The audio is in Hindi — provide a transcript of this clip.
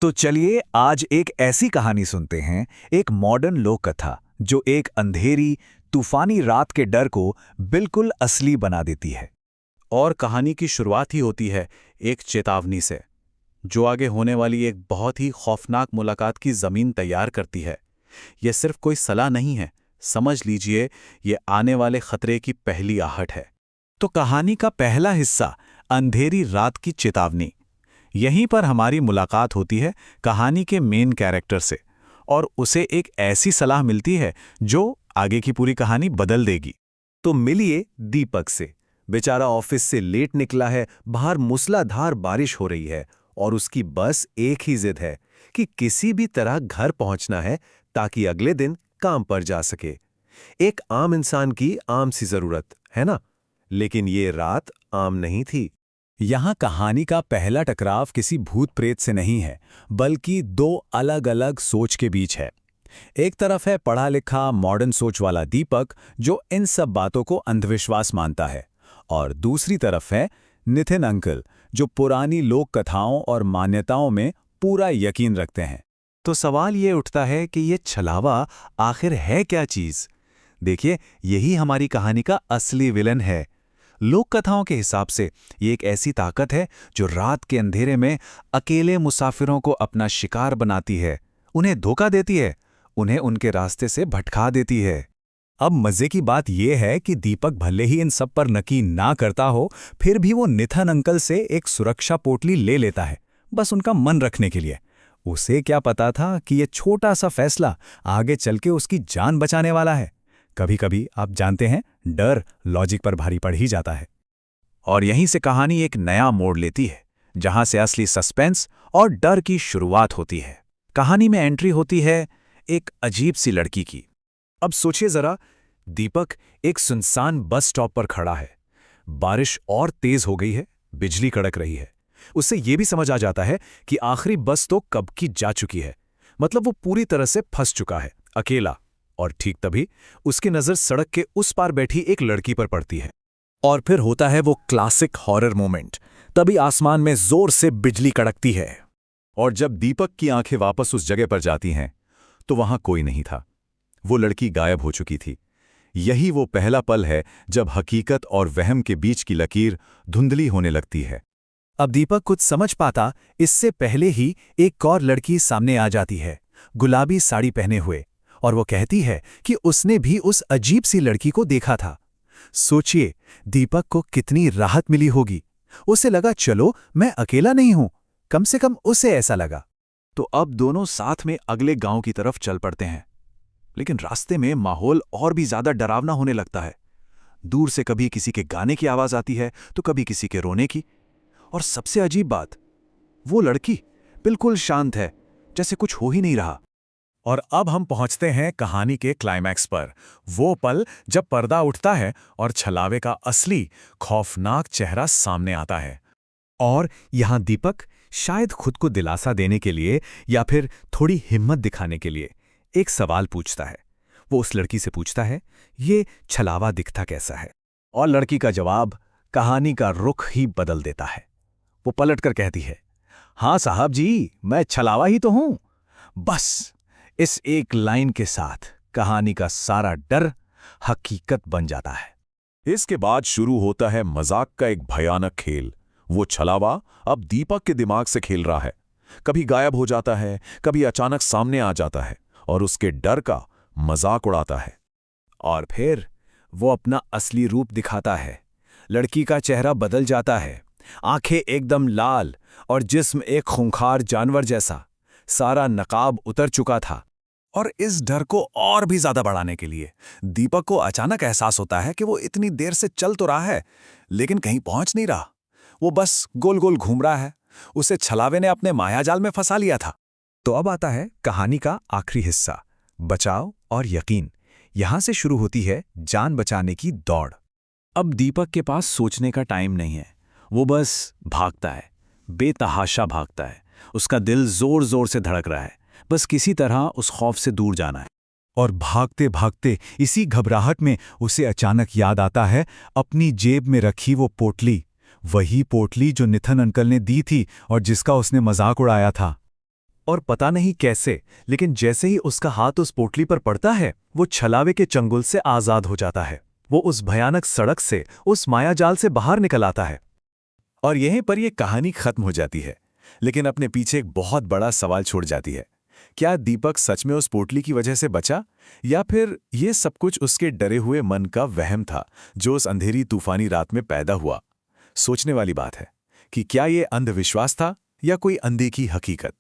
तो चलिए आज एक ऐसी कहानी सुनते हैं, एक मॉडर्न लोक कथा जो एक अंधेरी, तूफानी रात के डर को बिल्कुल असली बना देती है। और कहानी की शुरुआत ही होती है एक चेतावनी से, जो आगे होने वाली एक बहुत ही खौफनाक मुलाकात की जमीन तैयार करती है। यह सिर्फ कोई सलाह नहीं है, समझ लीजिए ये आने वाले खतरे की पहली आहट है। तो कहानी का पहला हिस्सा, अंधेरी रात की चेतावनी। यहीं पर हमारी मुलाकात होती है कहानी के मेन कैरेक्टर से, और उसे एक ऐसी सलाह मिलती है जो आगे की पूरी कहानी बदल देगी। तो मिलिए दीपक से। बेचारा ऑफिस से लेट निकला है, बाहर मूसलाधार बारिश हो रही है और उसकी बस एक ही जिद है कि किसी भी तरह घर पहुंचना है ताकि अगले दिन काम पर जा सके। एक आम इंसान की आम सी जरूरत, है ना? लेकिन ये रात आम नहीं थी। यहाँ कहानी का पहला टकराव किसी भूत प्रेत से नहीं है, बल्कि दो अलग-अलग सोच के बीच है। एक तरफ है पढ़ा लिखा मॉडर्न सोच वाला दीपक, जो इन सब बातों को अंधविश्वास मानता है, और दूसरी तरफ है नितिन अंकल, जो पुरानी लोक कथाओं और मान्यताओं में पूरा यकीन रखते हैं। तो सवाल ये उठता है कि ये छलावा आखिर है क्या चीज़? देखिए, यही हमारी कहानी का असली विलन है। लोक कथाओं के हिसाब से ये एक ऐसी ताकत है जो रात के अंधेरे में अकेले मुसाफिरों को अपना शिकार बनाती है, उन्हें धोखा देती है, उन्हें उनके रास्ते से भटका देती है। अब मजे की बात यह है कि दीपक भले ही इन सब पर यकीन ना करता हो, फिर भी वो नितिन अंकल से एक सुरक्षा पोटली ले लेता है, बस उनका मन रखने के लिए। उसे क्या पता था कि ये छोटा सा फैसला आगे चल के उसकी जान बचाने वाला है। कभी-कभी आप जानते हैं, डर लॉजिक पर भारी पड़ ही जाता है। और यहीं से कहानी एक नया मोड़ लेती है, जहां से असली सस्पेंस और डर की शुरुआत होती है। कहानी में एंट्री होती है एक अजीब सी लड़की की। अब सोचिए जरा, दीपक एक सुनसान बस स्टॉप पर खड़ा है। बारिश और तेज हो गई है, बिजली कड़क रही है। उससे यह भी समझ आ जाता है कि आखिरी बस तो कब की जा चुकी है। मतलब वो पूरी तरह से फंस चुका है, अकेला। और ठीक तभी उसकी नजर सड़क के उस पार बैठी एक लड़की पर पड़ती है। और फिर होता है वो क्लासिक हॉरर मोमेंट। तभी आसमान में जोर से बिजली कड़कती है, और जब दीपक की आंखें वापस उस जगह पर जाती हैं, तो वहां कोई नहीं था। वो लड़की गायब हो चुकी थी। यही वो पहला पल है जब हकीकत और वहम के बीच की लकीर धुंधली होने लगती है। अब दीपक कुछ समझ पाता, इससे पहले ही एक और लड़की सामने आ जाती है, गुलाबी साड़ी पहने हुए, और वो कहती है कि उसने भी उस अजीब सी लड़की को देखा था। सोचिए, दीपक को कितनी राहत मिली होगी। उसे लगा, चलो मैं अकेला नहीं हूं, कम से कम उसे ऐसा लगा। तो अब दोनों साथ में अगले गांव की तरफ चल पड़ते हैं। लेकिन रास्ते में माहौल और भी ज्यादा डरावना होने लगता है। दूर से कभी किसी के गाने की आवाज आती है, तो कभी किसी के रोने की। और सबसे अजीब बात, वो लड़की बिल्कुल शांत है, जैसे कुछ हो ही नहीं रहा। और अब हम पहुंचते हैं कहानी के क्लाइमैक्स पर, वो पल जब पर्दा उठता है और छलावे का असली खौफनाक चेहरा सामने आता है। और यहां दीपक शायद खुद को दिलासा देने के लिए या फिर थोड़ी हिम्मत दिखाने के लिए एक सवाल पूछता है। वो उस लड़की से पूछता है, ये छलावा दिखता कैसा है? और लड़की का जवाब कहानी का रुख ही बदल देता है। वो पलटकर कहती है, हाँ साहब जी, मैं छलावा ही तो हूं। बस इस एक लाइन के साथ कहानी का सारा डर हकीकत बन जाता है। इसके बाद शुरू होता है मजाक का एक भयानक खेल। वो छलावा अब दीपक के दिमाग से खेल रहा है। कभी गायब हो जाता है, कभी अचानक सामने आ जाता है और उसके डर का मजाक उड़ाता है। और फिर वो अपना असली रूप दिखाता है। लड़की का चेहरा बदल जाता है, आंखें एकदम लाल और जिस्म एक खूंखार जानवर जैसा। सारा नकाब उतर चुका था। और इस डर को और भी ज्यादा बढ़ाने के लिए दीपक को अचानक एहसास होता है कि वो इतनी देर से चल तो रहा है, लेकिन कहीं पहुंच नहीं रहा। वो बस गोल गोल घूम रहा है। उसे छलावे ने अपने मायाजाल में फंसा लिया था। तो अब आता है कहानी का आखिरी हिस्सा, बचाव और यकीन। यहां से शुरू होती है जान बचाने की दौड़। अब दीपक के पास सोचने का टाइम नहीं है। वो बस भागता है, बेतहाशा भागता है। उसका दिल जोर जोर से धड़क रहा है, बस किसी तरह उस खौफ से दूर जाना है। और भागते भागते इसी घबराहट में उसे अचानक याद आता है अपनी जेब में रखी वो पोटली, वही पोटली जो नितिन अंकल ने दी थी और जिसका उसने मजाक उड़ाया था। और पता नहीं कैसे, लेकिन जैसे ही उसका हाथ उस पोटली पर पड़ता है, वो छलावे के चंगुल से आजाद हो जाता है। वो उस भयानक सड़क से, उस मायाजाल से बाहर निकल आता है। और यहीं पर यह कहानी खत्म हो जाती है, लेकिन अपने पीछे एक बहुत बड़ा सवाल छोड़ जाती है। क्या दीपक सच में उस पोटली की वजह से बचा, या फिर ये सब कुछ उसके डरे हुए मन का वहम था जो उस अंधेरी तूफानी रात में पैदा हुआ? सोचने वाली बात है कि क्या ये अंधविश्वास था या कोई अनदेखी हकीकत।